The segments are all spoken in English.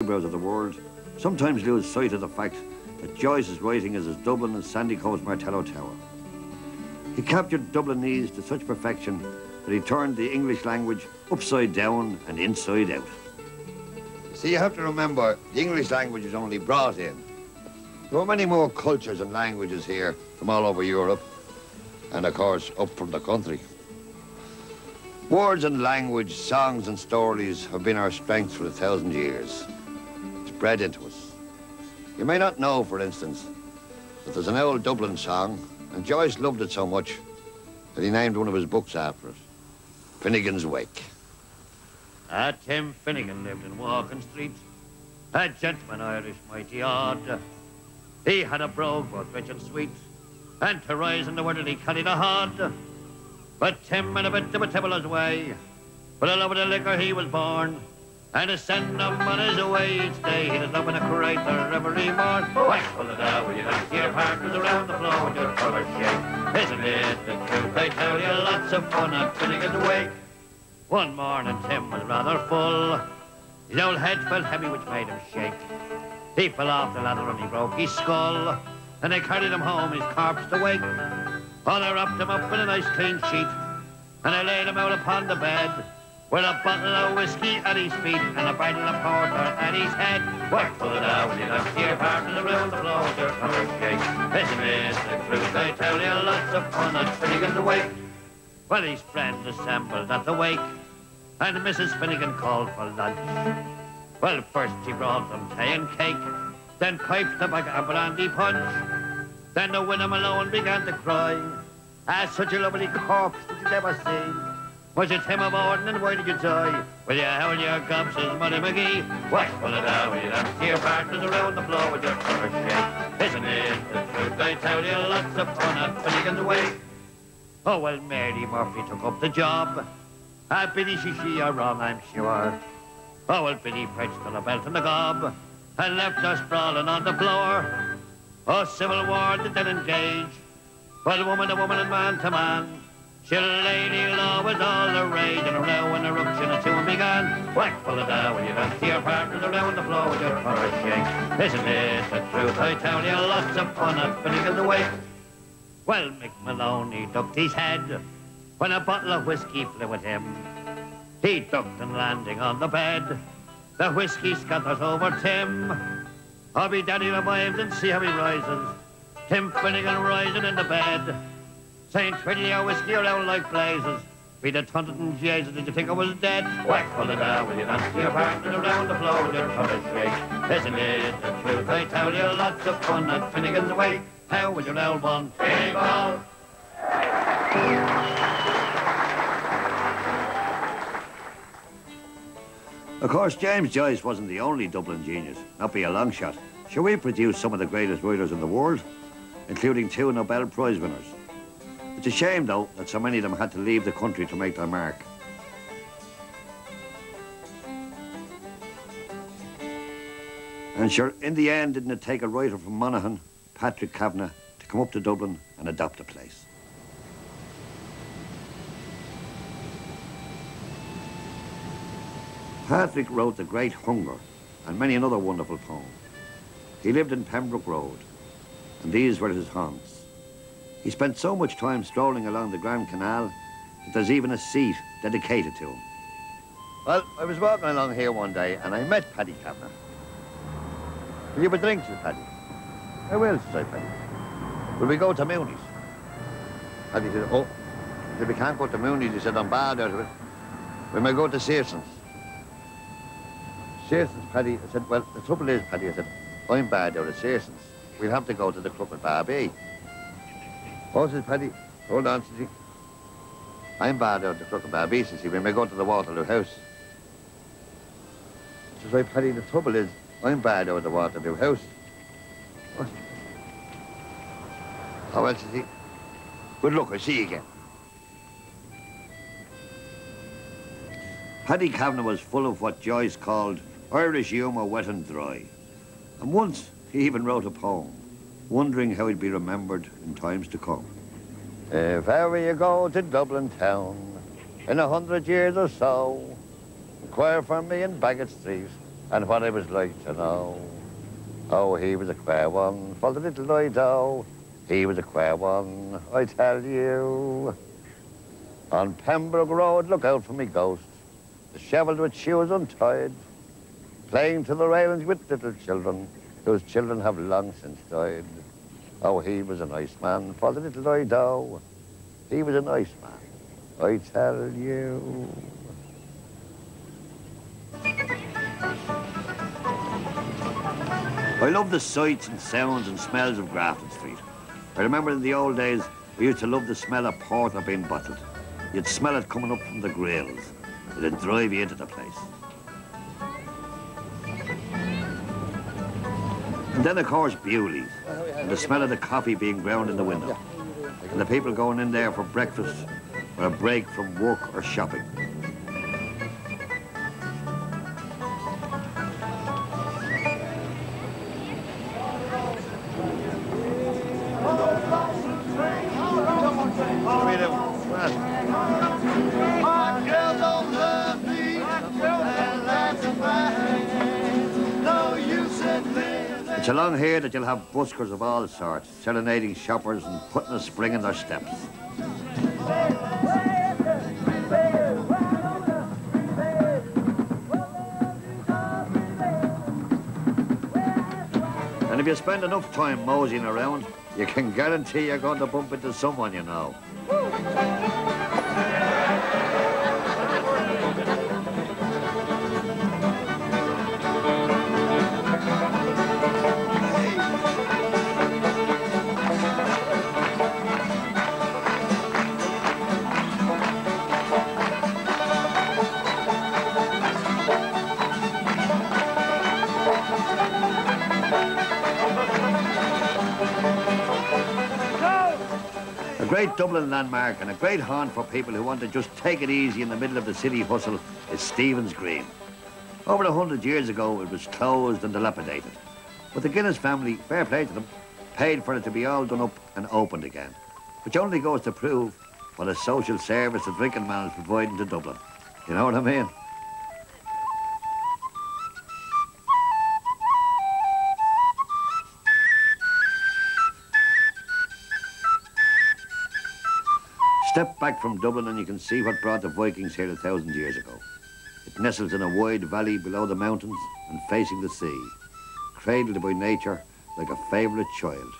eyebrows of the world sometimes lose sight of the fact that Joyce's writing is as Dublin as Sandy Coast Martello Tower. He captured Dublinese to such perfection that he turned the English language upside down and inside out. See, you have to remember, the English language was only brought in. There were many more cultures and languages here from all over Europe, and of course, up from the country. Words and language, songs and stories have been our strength for 1,000 years. It's bred into us. You may not know, for instance, that there's an old Dublin song, and Joyce loved it so much that he named one of his books after it, Finnegan's Wake. Tim Finnegan lived in Walking Street, a gentleman Irish mighty odd. He had a brogue both rich and sweet, and to rise in the world he carried a hod. But Tim had a bit of a tibbler's way, for the love of the liquor he was born, and to send him on his way each day, he'd love in a crater every morn. Whack full of that when you don't see your partners around the floor with your colour shake. Isn't it the truth? I tell you, lots of fun at Finnegan's Wake. One morning Tim was rather full. His old head felt heavy, which made him shake. He fell off the ladder and he broke his skull, and they carried him home, his corpse to wake. Oh, they wrapped him up in a nice clean sheet, and they laid him out upon the bed, with a bottle of whiskey at his feet and a bottle of porter at his head. Whack full of that when you don't see your partners around the floor with your colour shake. Isn't it the truth? I tell you, lots of fun at Finnegan's Wake. Well, his friends assembled at the wake, and Mrs. Finnegan called for lunch. Well, first she brought them tea and cake, then pipes, tobacco and brandy punch. Then the widow Malone began to cry. Such a lovely corpse did you never see? Was it him of Orden, and why did you die? Well, you held your gobs, says Muddy McGee. Whack full of that when you don't see your partners around the floor with your colour shake. Isn't it the truth? I tell you, lots of fun at Finnegan's Wake. Oh, well, Mary Murphy took up the job. Biddy, she are wrong, I'm sure. Oh, well, Biddy fetched on a belt and a gob and left us sprawling on the floor. Oh, Civil War did then engage, but woman to woman and man to man. Till lady law was all the rage, and a row and a ruction and soon began. Whack full of that when you don't see your partners around the floor with your colour shake. Isn't it the truth? I tell you, lots of fun at Finnegan's Wake. Well, Mick Maloney ducked his head when a bottle of whiskey flew at him. He ducked and landing on the bed, the whiskey scatters over Tim. I'll be daddy revived and see how he rises. Tim Finnegan rising in the bed, saying 20 hour whiskey around like blazes. Be the tunted and Jesus, did you think I was dead? Whack full of that when you don't see your partners around the floor with your colour shake. Isn't it the truth? I tell you, lots of fun at Finnegan's Wake. How was your old one? People! Of course, James Joyce wasn't the only Dublin genius, not by a long shot. Sure, we produced some of the greatest writers in the world, including 2 Nobel Prize winners. It's a shame, though, that so many of them had to leave the country to make their mark. And sure, in the end, didn't it take a writer from Monaghan, Patrick Kavanagh, to come up to Dublin and adopt the place? Patrick wrote The Great Hunger and many another wonderful poem. He lived in Pembroke Road, and these were his haunts. He spent so much time strolling along the Grand Canal that there's even a seat dedicated to him. Well, I was walking along here one day and I met Paddy Kavanagh. Will you have a drink, says Paddy? I will, says Paddy. Will we go to Mooney's? Paddy said, oh, he said, we can't go to Mooney's. He said, I'm bad out of it. We may go to Searson's. Searson's, Paddy. I said, well, the trouble is, Paddy, I said, I'm bad out of Searson's. We'll have to go to the Crooked Barbie. Oh, says Paddy, hold on, says he. I'm bad out of the Crooked Barbie, says he. We may go to the Waterloo House. Says, right, Paddy, the trouble is, I'm bad out of the Waterloo House. What? Oh, well, says he. Good luck, I'll see you again. Paddy Kavanagh was full of what Joyce called Irish humour wet and dry. And once he even wrote a poem, wondering how he'd be remembered in times to come. If ever you go to Dublin town, in 100 years or so, inquire for me in Bagot Street, and what it was like to know. Oh, he was a queer one, for the little I do. He was a queer one, I tell you. On Pembroke Road, look out for me ghost, dishevelled with shoes untied, playing to the railings with little children, whose children have long since died. Oh, he was a nice man, for the little I do. He was a nice man, I tell you. I love the sights and sounds and smells of Grafton Street. I remember in the old days, we used to love the smell of porter being bottled. You'd smell it coming up from the grills. It'd drive you into the place. And then, of course, Bewley's, and the smell of the coffee being ground in the window, and the people going in there for breakfast or a break from work or shopping. It's along here that you'll have buskers of all sorts, serenading shoppers and putting a spring in their steps. And if you spend enough time moseying around, you can guarantee you're going to bump into someone you know. A great Dublin landmark and a great haunt for people who want to just take it easy in the middle of the city hustle is Stephen's Green. Over 100 years ago, it was closed and dilapidated. But the Guinness family, fair play to them, paid for it to be all done up and opened again, which only goes to prove what a social service the drinking man is providing to Dublin. You know what I mean? Step back from Dublin and you can see what brought the Vikings here 1,000 years ago. It nestles in a wide valley below the mountains and facing the sea, cradled by nature like a favourite child.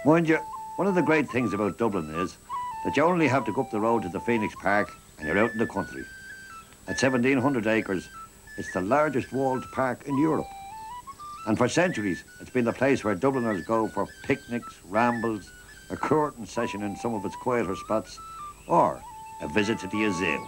Mind you, one of the great things about Dublin is that you only have to go up the road to the Phoenix Park and you're out in the country. At 1,700 acres, it's the largest walled park in Europe. And for centuries, it's been the place where Dubliners go for picnics, rambles, a curtain session in some of its quieter spots, or a visit to the zoo.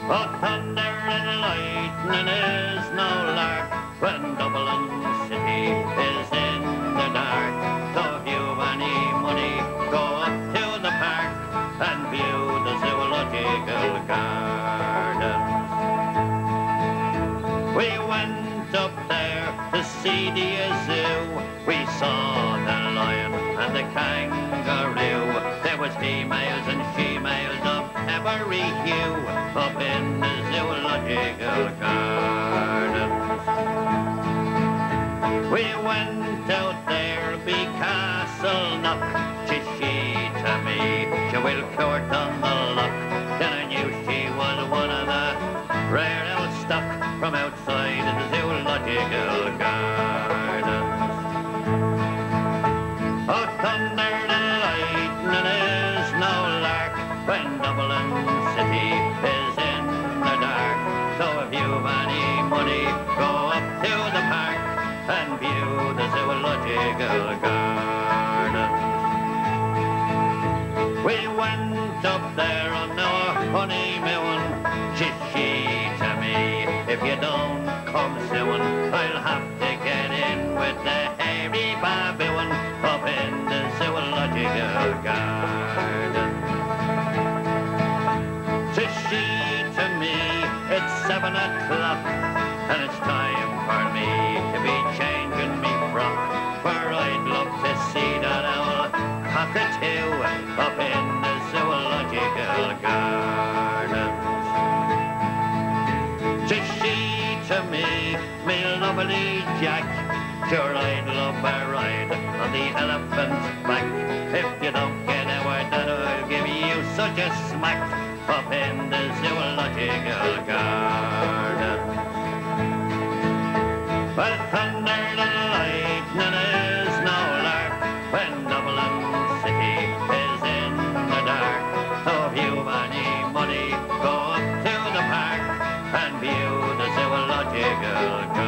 Oh, thunder and lightning is no lark when Dublin city is in the dark. So if you've any money, go up to the park and view the zoological gardens. We went up there to see the zoo. We saw the lion and the kangaroo. There was females and she-males of every hue up in the zoological gardens. We went out there be Castle Knock. She to me, she will court on the luck. Then I knew she was one of the rare old stock from outside the zoological gardens. Oh, thunder and lightning is no lark when Dublin city is in the dark. So if you've any money, go up to the park and view the zoological gardens. We went up there on our honeymoon. She to me, if you don't come soon, I'll have to get in with the hairy baboon up in the zoological garden. She to me, it's 7 o'clock, and it's time for me to be changing me frock, for I the two up in the zoological gardens. Says she to me lovely Jack, sure I'd love a ride on the elephant's back. If you don't get a word, then I'll give you such a smack up in the zoological gardens. Well, thunder and lightning is no lark when Dublin city is in the dark. So if you've any money, go up to the park and view the zoological gardens.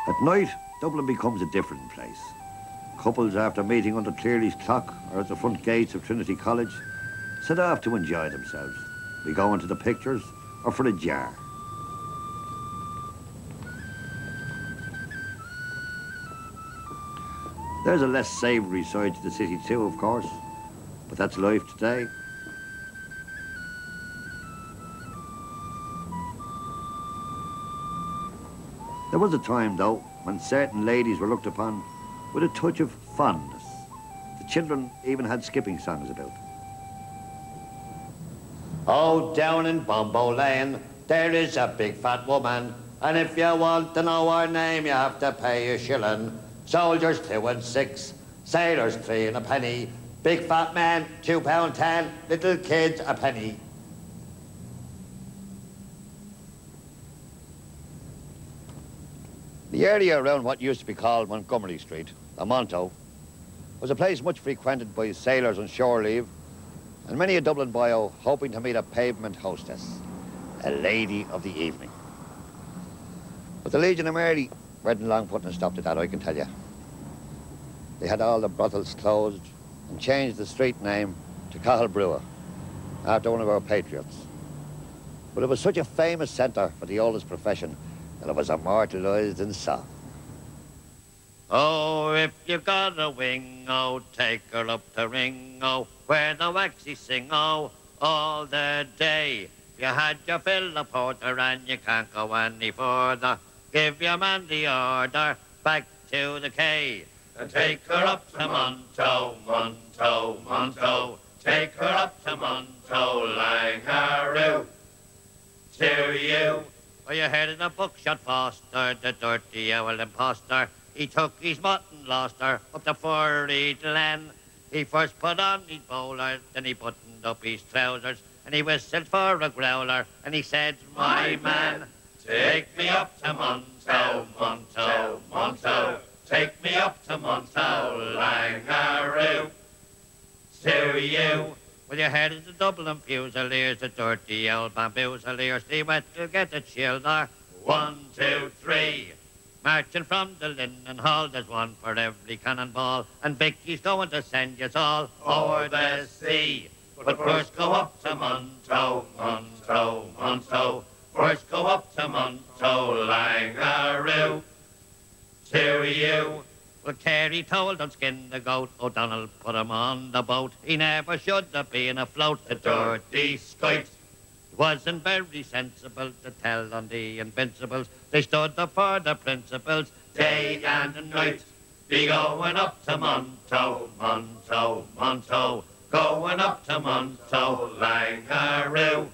At night, Dublin becomes a different place. Couples, after meeting under Cleary's clock or at the front gates of Trinity College, set off to enjoy themselves. We go into the pictures or for a jar. There's a less savoury side to the city too, of course, but that's life today. There was a time, though, when certain ladies were looked upon with a touch of fondness. The children even had skipping songs about. Oh, down in Bombo Lane, there is a big fat woman, and if you want to know her name, you have to pay a shilling. Soldiers 2 and 6, sailors 3 and a penny, big fat men £2.10, little kids a penny. The area around what used to be called Montgomery Street, the Monto, was a place much frequented by sailors on shore leave, and many a Dublin boyo hoping to meet a pavement hostess, a lady of the evening. But the Legion of Mary weren't long putting a stop to that, I can tell you. They had all the brothels closed and changed the street name to Cahill Brewer, after one of our patriots. But it was such a famous centre for the oldest profession that it was immortalised in song. Oh, if you've got a wing, oh, take her up to Ringo, where the waxy sing, oh, all the day. You had your fill of porter and you can't go any further. Give your man the order, back to the quay. And take her up to Monto, Monto, Monto. Take her up to Monto, Langaroo. To you. Well, you heard of the buckshot Foster, the dirty owl imposter. He took his mutton, lost her, up the furry glen. He first put on his bowler, then he buttoned up his trousers, and he whistled for a growler, and he said, my man, take me up to Monto, Monto, Monto. Take me up to Monto, Langaroo. To you. Well, you heard of the Dublin Fusiliers, the dirty old bamboozeliers. They went to get the childer. 1, 2, 3. Marching from the Linen Hall, there's one for every cannonball, and Vicky's going to send you all over the sea. But first go up to Monto, Monto, Monto. First go up to Monto, Langaroo. To you. Well, Carey told him skin the goat, O'Donnell put him on the boat. He never should have been afloat, the dirty skite. It wasn't very sensible to tell on the invincibles. They stood up for the principles day and night. Be going up to Monto, Monto, Monto. Going up to Monto, Langaroo.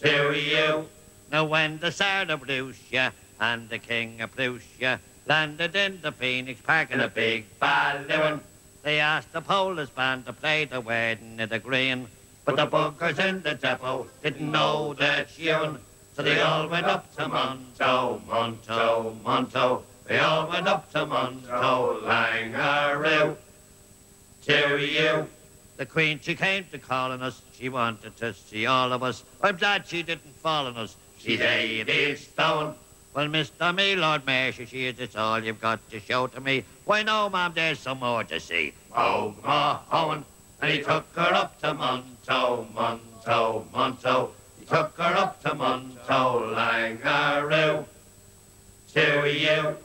To you. Now when the Tsar of Russia and the King of Prussia landed in the Phoenix Park in a big balloon, they asked the Polish band to play the wedding in the green. But the bunkers in the depot didn't know the tune, so they all went up to Monto, Monto, Monto. They all went up to Monto, Langaroo. To you. The Queen, she came to call on us. She wanted to see all of us. I'm glad she didn't fall on us. She's 80 stone. Well, Mr. Me, Lord Mayor, she is, it's all you've got to show to me. Why, no, ma'am, there's some more to see. Oh, Mahowan, and he took her up to Monto, Monto, Monto. He took her up to Monto, Langaroo, to you.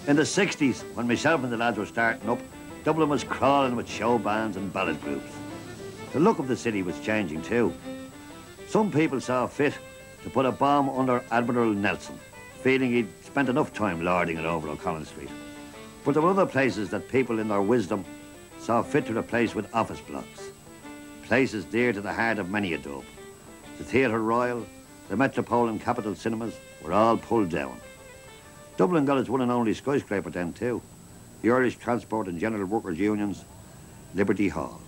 In the 60s, when myself and the lads were starting up, Dublin was crawling with show bands and ballad groups. The look of the city was changing too. Some people saw fit to put a bomb under Admiral Nelson, feeling he'd spent enough time lording it over O'Connell Street. But there were other places that people in their wisdom saw fit to replace with office blocks. Places dear to the heart of many a dub. The Theatre Royal, the Metropole and Capitol cinemas were all pulled down. Dublin got its one and only skyscraper then too. The Irish Transport and General Workers Union's Liberty Hall.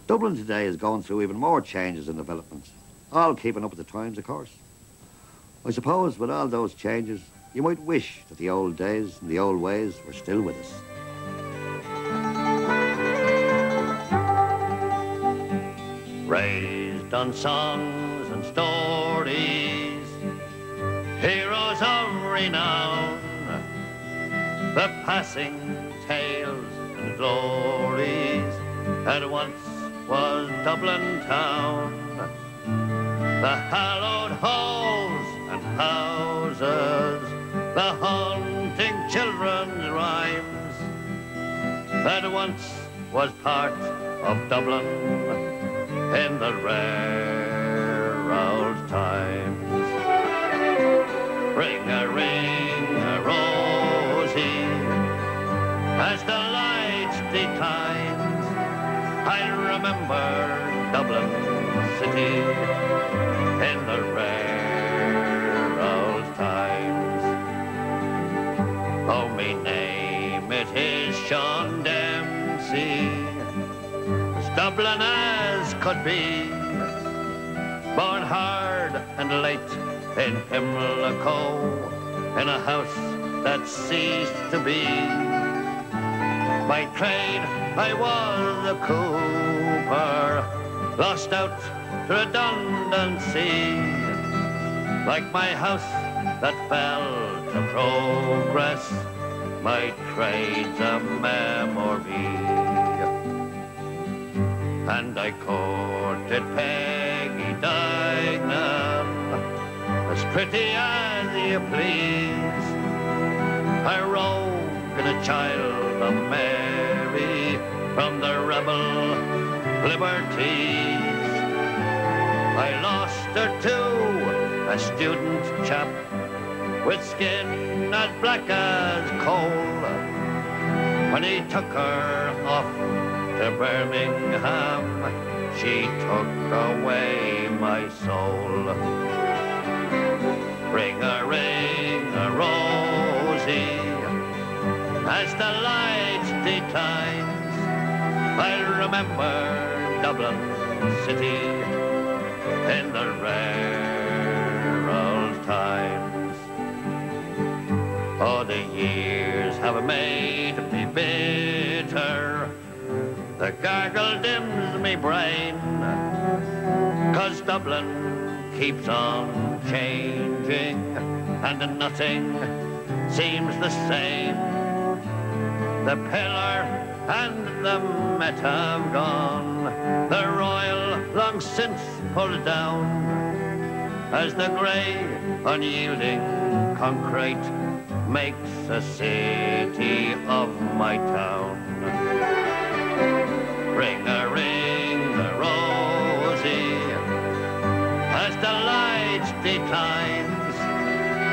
Dublin today is going through even more changes and developments, all keeping up with the times, of course. I suppose with all those changes, you might wish that the old days and the old ways were still with us. Raised on songs and stories, heroes of renown, the passing tales and glories that once was Dublin town. The hallowed halls and houses, the haunting children's rhymes, that once was part of Dublin in the rare old times. Ring a rosy, as the light declines, I remember Dublin city in the rare old times. Oh, me name it is Sean Dempsey, as Dublin as could be, born hard and late in Pimlico, in a house that ceased to be. By trade I was a cooper, lost out to redundancy, like my house that fell to progress, my trade's a memory. And I courted Peggy Dignam, as pretty as you please, a rogue and a child of Mary from the rebel liberties. I lost her to a student chap with skin as black as coal, when he took her off to Birmingham, she took away my soul. Ring a rosy, as the light declines, I remember Dublin city in the rare old times. Oh, the years have made me bitter, the gargle dims me brain, 'cause Dublin keeps on changing and nothing seems the same. The pillar and the Met have gone, the Royal long since pulled down, as the grey unyielding concrete makes a city of my town. Ring a rosy, as the light declines,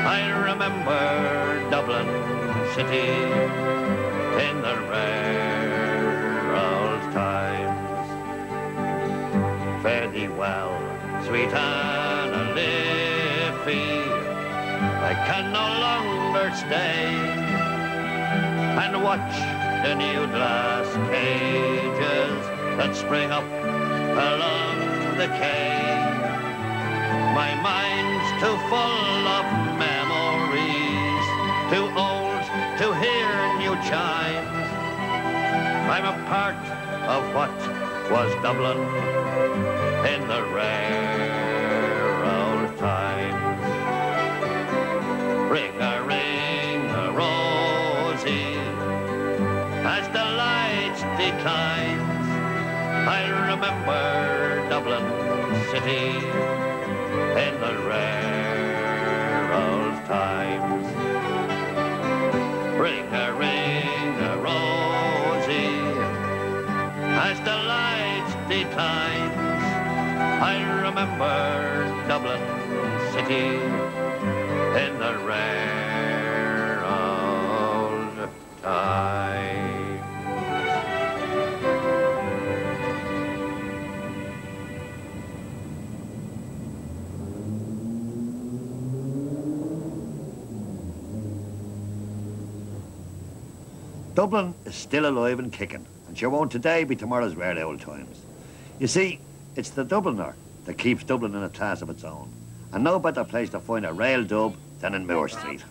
I remember Dublin city in the rare old times. Fare thee well, sweet Anna Liffey, I can no longer stay and watch the new glass cages that spring up along the quay. My mind's too full of memories, too old to hear new chimes. I'm a part of what was Dublin in the rare old times. Ring a rosy, as the light declines. I'll remember Dublin city in the rare old times. Ring a rosy, as the light declines. I remember Dublin city in the rare old times. Dublin is still alive and kicking, and sure won't today be tomorrow's rare old times. You see, it's the Dubliner that keeps Dublin in a class of its own, and no better place to find a rail dub than in Moore Street.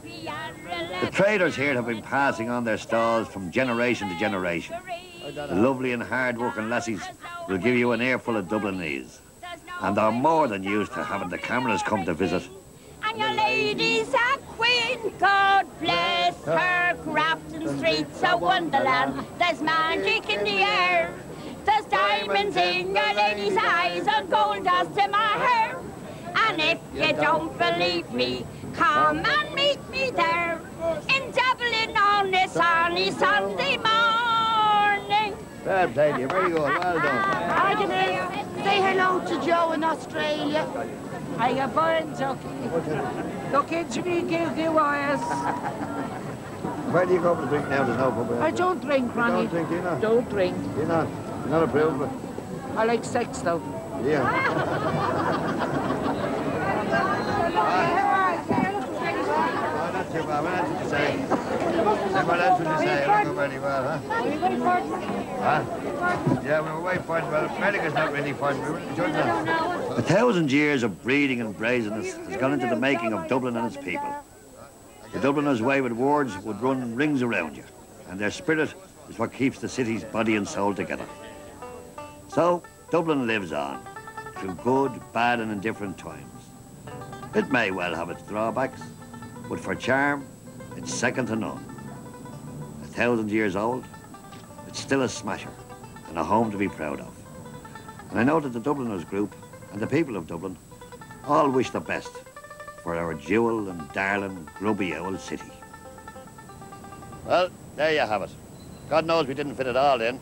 The traders here have been passing on their stalls from generation to generation. The lovely and hard-working lassies will give you an earful of Dublinese, and they're more than used to having the cameras come to visit. And your lady's a queen, God bless her, Grafton Street's a wonderland. There's magic in the air, there's diamonds in your lady's eyes and gold dust in my hair. And if you don't believe me, come and meet me there in Dublin on this sunny Sunday morning. Fair play to you, very good, well done. I can say hello to Joe in Australia. I got born, look into me, give wires. Where do you go for the drink now? There's no pub. I don't drink, Ronnie. You don't drink, do you not? Don't drink. You're not approved of it? I like sex, though. Yeah. Oh, not too bad. What else would you say? What else would you say? I don't go very well, huh? Huh? Yeah, we were way fighting. Well, America's not really fighting. We were enjoying that. 1,000 years of breeding and brazenness has gone into the making of Dublin and its people. The Dubliners' way with words would run rings around you, and their spirit is what keeps the city's body and soul together. So, Dublin lives on, through good, bad and indifferent times. It may well have its drawbacks, but for charm, it's second to none. 1,000 years old, it's still a smasher and a home to be proud of. And I know that the Dubliners group and the people of Dublin all wish the best for our jewel and darling, grubby old city. Well, there you have it. God knows we didn't fit it all in,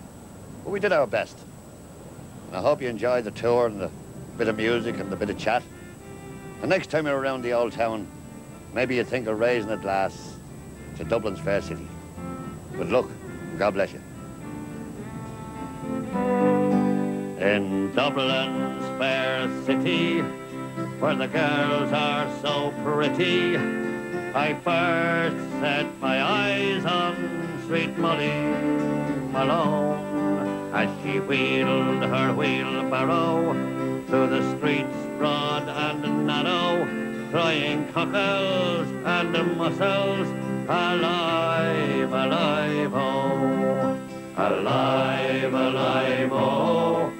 but we did our best. And I hope you enjoyed the tour and the bit of music and the bit of chat. The next time you're around the old town, maybe you think of raising a glass to Dublin's fair city. Good luck, and God bless you. In Dublin's fair city, where the girls are so pretty, I first set my eyes on sweet Molly Malone, as she wheeled her wheelbarrow through the streets broad and narrow, crying cockles and mussels, alive, alive, oh, alive, alive, oh,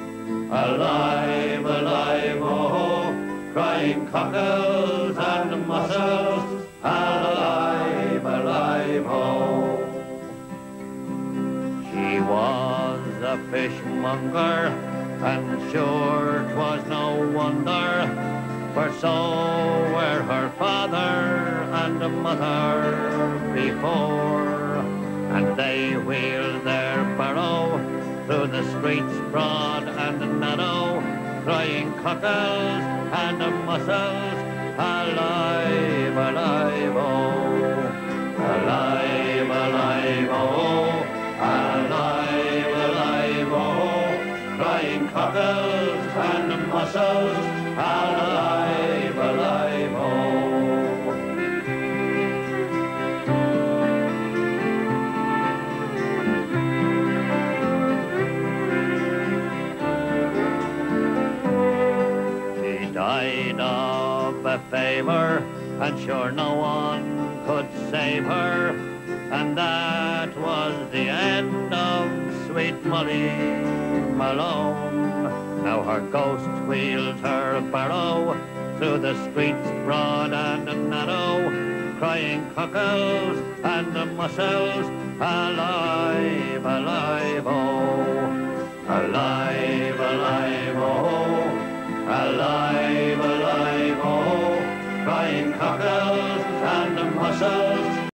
alive, alive, oh, crying cockles and mussels, alive, alive, oh. She was a fishmonger, and sure 'twas no wonder, for so were her father and mother before, and they wheeled their barrow through the streets broad and narrow, crying cockles and mussels, alive, alive, oh, alive, alive, oh, alive, alive, oh, crying cockles and mussels, alive, alive, oh. She died of a fever, and sure no one could save her, and that was the end of sweet Molly Malone. Now her ghost wheels her barrow through the streets broad and narrow, crying cockles and the mussels, alive, alive, oh, alive, alive, oh, alive, alive, oh, crying cockles and the mussels,